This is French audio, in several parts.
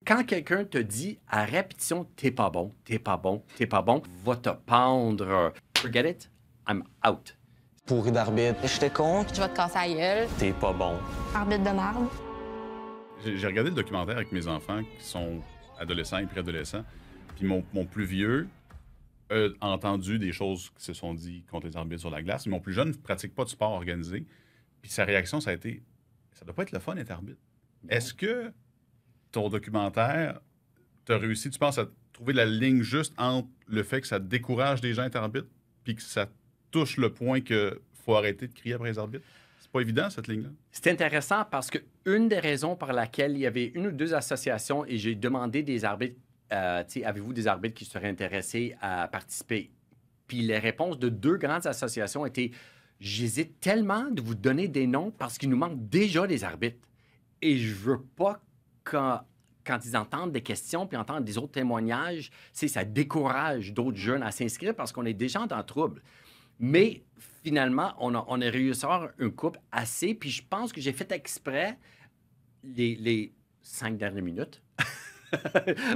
Quand quelqu'un te dit à répétition, t'es pas bon, t'es pas bon, t'es pas bon, va te pendre. Forget it, I'm out. Pourri d'arbitre. Je te compte. Je vais te casser la gueule. T'es pas bon. Arbitre de marde. J'ai regardé le documentaire avec mes enfants qui sont adolescents et préadolescents. Puis mon plus vieux a entendu des choses qui se sont dites contre les arbitres sur la glace. Mon plus jeune ne pratique pas de sport organisé. Puis sa réaction, ça a été ça doit pas être le fun d'être arbitre. Est-ce que ton documentaire, tu as réussi, tu penses, à trouver la ligne juste entre le fait que ça décourage des gens d'être arbitres puis que ça touche le point qu'il faut arrêter de crier après les arbitres? C'est pas évident, cette ligne-là. C'est intéressant parce que une des raisons par laquelle il y avait une ou deux associations et j'ai demandé des arbitres, avez-vous des arbitres qui seraient intéressés à participer? Puis les réponses de deux grandes associations étaient j'hésite tellement de vous donner des noms parce qu'il nous manque déjà des arbitres. Et je veux pas quand ils entendent des questions puis entendent des autres témoignages, ça décourage d'autres jeunes à s'inscrire parce qu'on est déjà dans le trouble. Mais finalement, on a réussi à avoir un couple assez, puis je pense que j'ai fait exprès les 5 dernières minutes,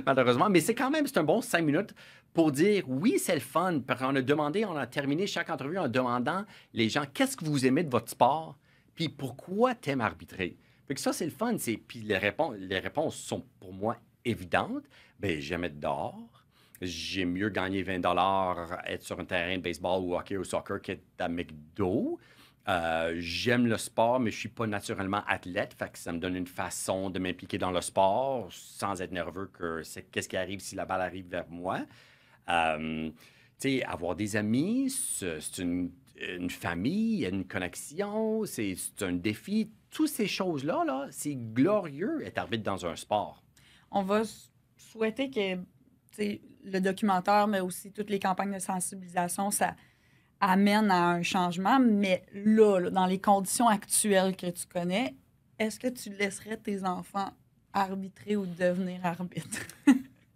malheureusement, mais c'est un bon 5 minutes pour dire oui, c'est le fun. Parce qu'on on a terminé chaque entrevue en demandant les gens qu'est-ce que vous aimez de votre sport, puis pourquoi t'aimes arbitrer. Fait que ça, c'est le fun. Puis les réponses sont pour moi évidentes. Bien, j'aime être dehors. J'aime mieux gagner 20 $, être sur un terrain de baseball ou hockey ou soccer qu'être à McDo. J'aime le sport, mais je suis pas naturellement athlète. Fait que ça me donne une façon de m'impliquer dans le sport sans être nerveux que qu'est-ce qui arrive si la balle arrive vers moi. Avoir des amis, c'est une famille, une connexion, c'est un défi. Toutes ces choses-là, là, c'est glorieux être arbitre dans un sport. On va souhaiter que le documentaire, mais aussi toutes les campagnes de sensibilisation, ça amène à un changement. Mais là, dans les conditions actuelles que tu connais, est-ce que tu laisserais tes enfants arbitrer ou devenir arbitre?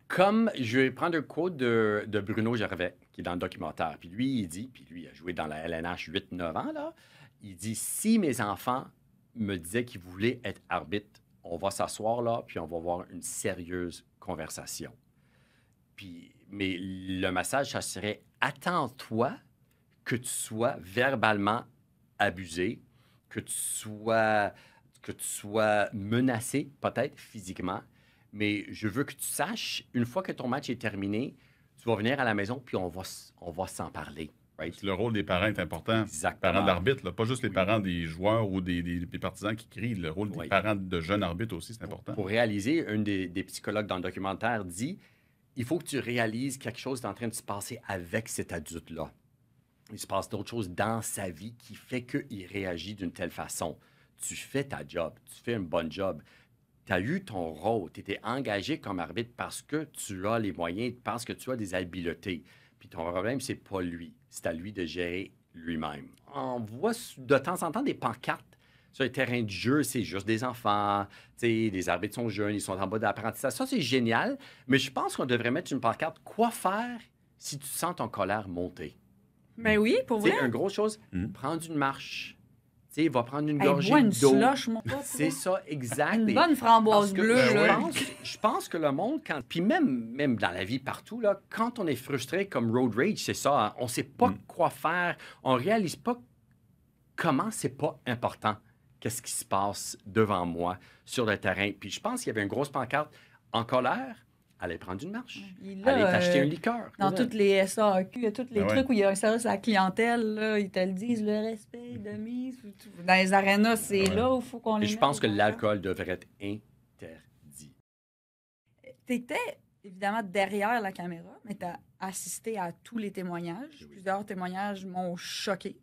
Comme je vais prendre un quote de Bruno Gervais, qui est dans le documentaire. Puis lui, il dit, puis lui, il a joué dans la LNH 8-9 ans, là. Il dit, si mes enfants me disaient qu'ils voulaient être arbitres, on va s'asseoir là, puis on va avoir une sérieuse conversation. Mais le message, ça serait attends-toi que tu sois verbalement abusé, que tu sois menacé, peut-être physiquement. Mais je veux que tu saches, une fois que ton match est terminé, tu vas venir à la maison, puis on va s'en parler. Right? Le rôle des parents est important. Exactement. Parents d'arbitre, pas juste les parents des joueurs ou des partisans qui crient. Le rôle des parents de jeunes arbitres aussi, c'est important. Pour réaliser, un des psychologues dans le documentaire dit il faut que tu réalises quelque chose est en train de se passer avec cet adulte-là. Il se passe d'autres choses dans sa vie qui fait qu'il réagit d'une telle façon. Tu fais ta job, tu fais un bon job. Tu as eu ton rôle, tu étais engagé comme arbitre parce que tu as les moyens, parce que tu as des habiletés. Puis ton problème, c'est pas lui. C'est à lui de gérer lui-même. On voit de temps en temps des pancartes sur les terrains de jeu, c'est juste des enfants. Les arbitres sont jeunes, ils sont en bas d'apprentissage. Ça, c'est génial. Mais je pense qu'on devrait mettre une pancarte. Quoi faire si tu sens ton colère monter? Ben oui, pour vrai. Une grosse chose, prendre une marche. Va prendre une Hey, gorgée bois une d'eau. slush, mon pote. C'est ça, exact. Une bonne framboise bleue. Je pense que le monde, puis même dans la vie partout, là, quand on est frustré comme road rage, c'est ça, hein, on ne sait pas quoi faire, on ne réalise pas comment c'est pas important, qu'est-ce qui se passe devant moi sur le terrain. Puis je pense qu'il y avait une grosse pancarte en colère. Allez prendre une marche. Là, allez t'acheter un liqueur. Dans toutes les SAQ, il y a tous les trucs où il y a un service à la clientèle. Là, ils te le disent, le respect de mise. Dans les arénas, c'est là où il faut qu'on les mette. Je pense que l'alcool devrait être interdit. Tu étais évidemment derrière la caméra, mais tu as assisté à tous les témoignages. Oui. Plusieurs témoignages m'ont choqué.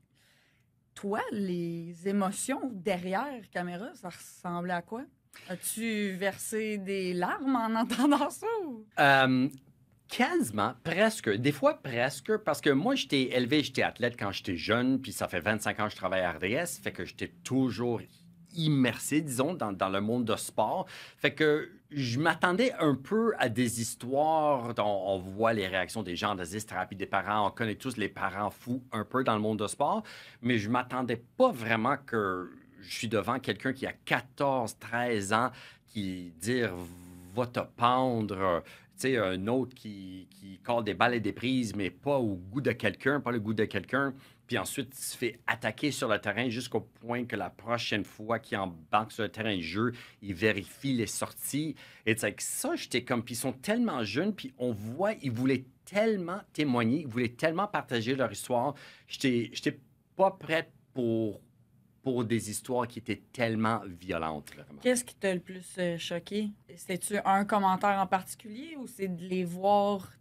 Toi, les émotions derrière la caméra, ça ressemblait à quoi? As-tu versé des larmes en entendant ça? Quasiment, presque. Des fois, presque. Parce que moi, j'étais athlète quand j'étais jeune, puis ça fait 25 ans que je travaille à RDS, fait que j'étais toujours immersé, disons, dans le monde de sport. Fait que je m'attendais un peu à des histoires dont on voit les réactions des gens de dysthérapie des parents. On connaît tous les parents fous un peu dans le monde de sport, mais je m'attendais pas vraiment que je suis devant quelqu'un qui a 14, 13 ans qui dire va te pendre. Tu sais, un autre qui colle des balles et des prises, mais pas au goût de quelqu'un, pas le goût de quelqu'un. Puis ensuite, il se fait attaquer sur le terrain jusqu'au point que la prochaine fois qu'il embarque sur le terrain de jeu, il vérifie les sorties. Et c'est que ça, j'étais comme... Puis ils sont tellement jeunes, puis on voit, ils voulaient tellement témoigner, ils voulaient tellement partager leur histoire. J'étais pas prête pour des histoires qui étaient tellement violentes. Vraiment. Qu'est-ce qui t'a le plus choqué? C'est-tu un commentaire en particulier ou c'est de les voir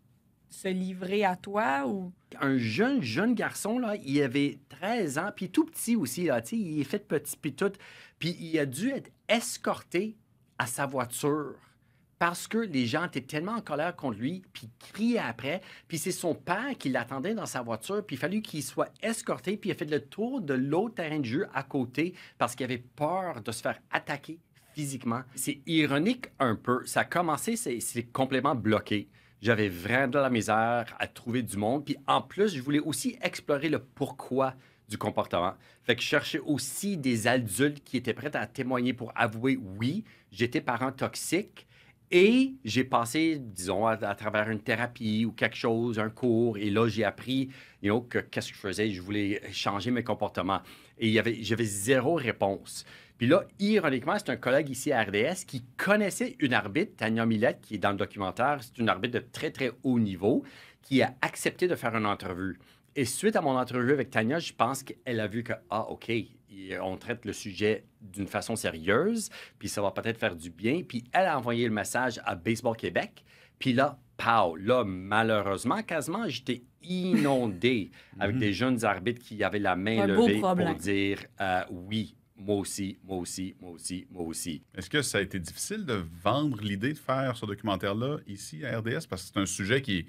se livrer à toi? Ou... Un jeune garçon, là, il avait 13 ans, puis tout petit aussi, là, tu sais, il est fait petit, puis tout. Puis il a dû être escorté à sa voiture parce que les gens étaient tellement en colère contre lui, puis criaient après. Puis c'est son père qui l'attendait dans sa voiture, puis il a fallu qu'il soit escorté, puis il a fait le tour de l'autre terrain de jeu à côté parce qu'il avait peur de se faire attaquer physiquement. C'est ironique un peu. Ça a commencé, c'est complètement bloqué. J'avais vraiment de la misère à trouver du monde. Puis en plus, je voulais aussi explorer le pourquoi du comportement. Fait que je cherchais aussi des adultes qui étaient prêts à témoigner pour avouer, oui, j'étais parent toxique. Et j'ai passé, disons, à travers une thérapie ou quelque chose, un cours, et là, j'ai appris, que qu'est-ce que je faisais, je voulais changer mes comportements. Et j'avais zéro réponse. Puis là, ironiquement, c'est un collègue ici à RDS qui connaissait une arbitre, Tania Millette, qui est dans le documentaire. C'est une arbitre de très, très haut niveau, qui a accepté de faire une entrevue. Et suite à mon entrevue avec Tania, je pense qu'elle a vu que, OK, on traite le sujet d'une façon sérieuse, puis ça va peut-être faire du bien. Puis elle a envoyé le message à Baseball Québec. Puis là, pow! Là, malheureusement, quasiment, j'étais inondé avec des jeunes arbitres qui avaient la main levée pour dire oui, moi aussi, moi aussi, moi aussi, moi aussi. Est-ce que ça a été difficile de vendre l'idée de faire ce documentaire-là ici à RDS? Parce que c'est un sujet qui est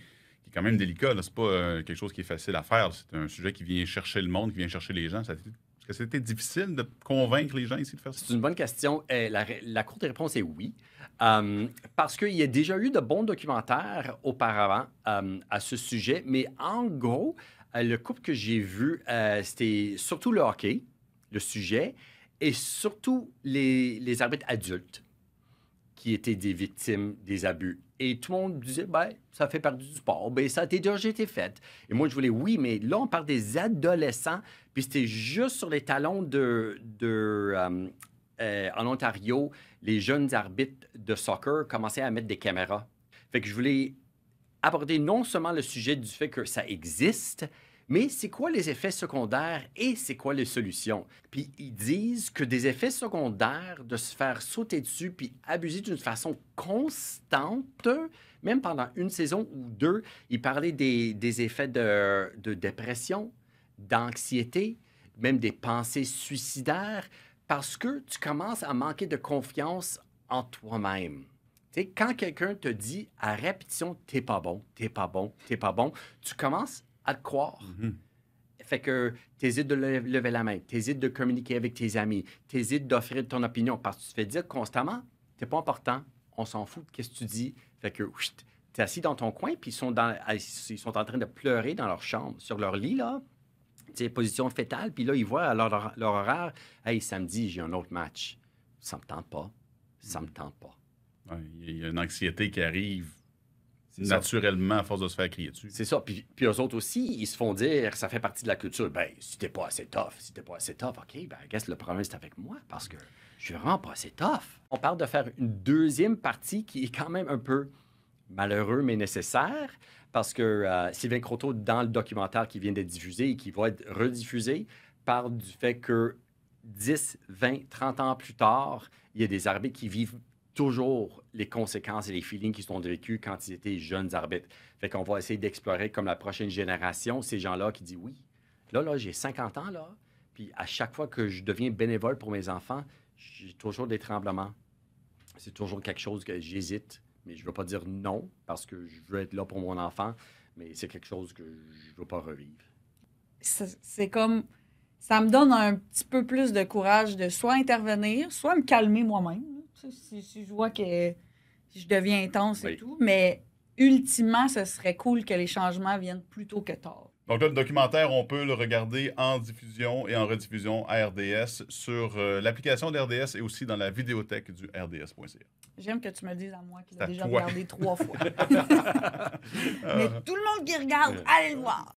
quand même délicat. Ce n'est pas quelque chose qui est facile à faire. C'est un sujet qui vient chercher le monde, qui vient chercher les gens. Est-ce que c'était difficile de convaincre les gens ici de faire ça? C'est une bonne question. La courte réponse est oui. Parce qu'il y a déjà eu de bons documentaires auparavant à ce sujet. Mais en gros, le couple que j'ai vu, c'était surtout le hockey, le sujet, et surtout les arbitres adultes qui étaient des victimes des abus. Et tout le monde disait, ça fait partie du sport, ça a déjà été fait. Et moi, je voulais, oui, mais là, on parle des adolescents, puis c'était juste sur les talons en Ontario, les jeunes arbitres de soccer commençaient à mettre des caméras. Fait que je voulais aborder non seulement le sujet du fait que ça existe, mais c'est quoi les effets secondaires et c'est quoi les solutions? Puis ils disent que des effets secondaires de se faire sauter dessus puis abuser d'une façon constante, même pendant une saison ou deux, ils parlaient des effets de dépression, d'anxiété, même des pensées suicidaires, parce que tu commences à manquer de confiance en toi-même. Tu sais, quand quelqu'un te dit à répétition « t'es pas bon, t'es pas bon, t'es pas bon », tu commences à te croire. Mm-hmm. Fait que t'hésites de lever la main, t'hésites de communiquer avec tes amis, t'hésites d'offrir ton opinion parce que tu te fais dire constamment, t'es pas important, on s'en fout de ce que tu dis. Fait que t'es assis dans ton coin, puis ils sont en train de pleurer dans leur chambre, sur leur lit, là, tu sais, position fétale, puis là, ils voient à leur horaire, « Hey, samedi, j'ai un autre match. » Ça me tente pas. Ça me tente pas. Ouais, il y a une anxiété qui arrive naturellement à force de se faire crier dessus. C'est ça. Puis eux autres aussi, ils se font dire, ça fait partie de la culture, si t'es pas assez tough, OK, guess le problème, c'est avec moi, parce que je suis vraiment pas assez tough. On parle de faire une deuxième partie qui est quand même un peu malheureux, mais nécessaire, parce que Sylvain Croteau, dans le documentaire qui vient d'être diffusé et qui va être rediffusé, parle du fait que 10, 20, 30 ans plus tard, il y a des arbitres qui vivent toujours les conséquences et les feelings qu'ils ont vécus quand ils étaient jeunes arbitres. Fait qu'on va essayer d'explorer comme la prochaine génération ces gens-là qui disent oui. Là, j'ai 50 ans, là, puis à chaque fois que je deviens bénévole pour mes enfants, j'ai toujours des tremblements. C'est toujours quelque chose que j'hésite, mais je ne veux pas dire non parce que je veux être là pour mon enfant, mais c'est quelque chose que je ne veux pas revivre. C'est comme... Ça me donne un petit peu plus de courage de soit intervenir, soit me calmer moi-même. Si je vois que je deviens intense et tout, mais ultimement, ce serait cool que les changements viennent plus tôt que tard. Donc là, le documentaire, on peut le regarder en diffusion et en rediffusion à RDS sur l'application d'RDS et aussi dans la vidéothèque du rds.ca. J'aime que tu me dises à moi qu'il C'est a à déjà toi. regardé 3 fois. Mais tout le monde qui regarde, allez le voir.